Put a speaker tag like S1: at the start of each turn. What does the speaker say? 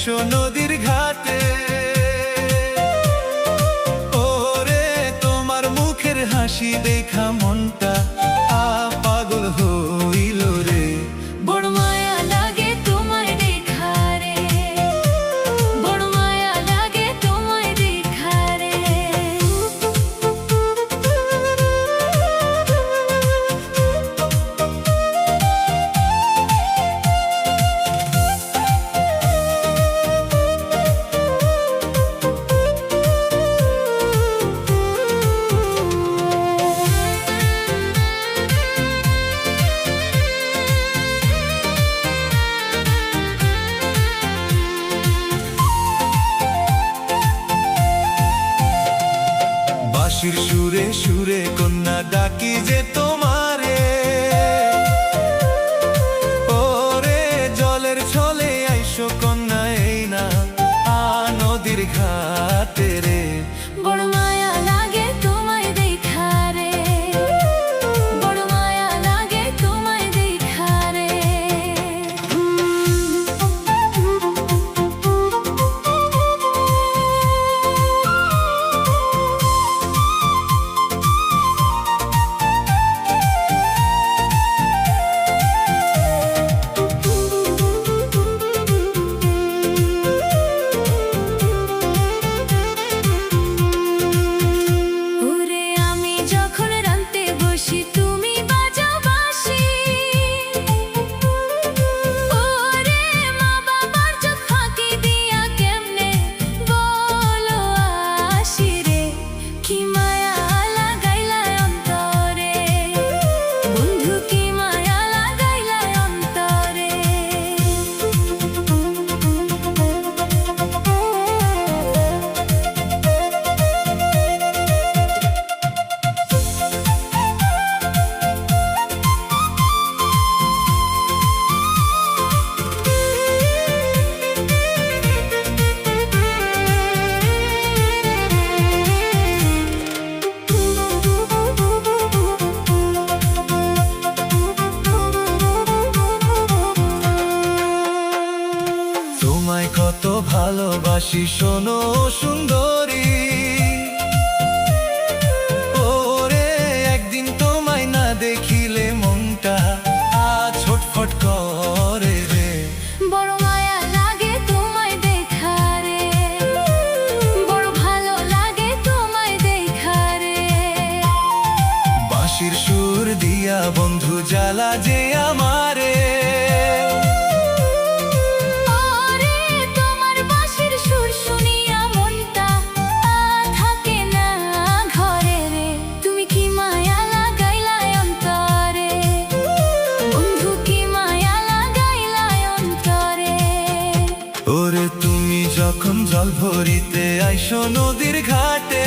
S1: আইসো নদীর ঘাটে। ওরে তোমার মুখের হাসি দেখা মনটা পাগল হইল রে।
S2: বড় মায়া লাগে তোমায় দেখা রে, বড় মায়া লাগে তোমায় দেখা রে।
S1: বাঁশির সুরে সুরে কন্যা ডাকি যে তোমারে। ওরে জলের ছলে আইসো কন্যা এই না নদীর ঘাটে রে।
S2: বড় মায়া লাগে তোমায় দেখা রে, বড় মায়া লাগে তোমায় দেখা রে।
S1: তোমায় কত ভালোবাসি শোনো সুন্দরী। ওরে একদিন তোমায় না দেখিলে মনটা ছটফট করে রে।
S2: বড় মায়া লাগে তোমায় দেখা রে, বড় ভালো লাগে তোমায় দেখা রে।
S1: বাঁশির সুর দিয়া বন্ধু জ্বালা যে আমারে। ওরে তুমি যখন জল ভরিতে আইসো নদীর ঘাটে।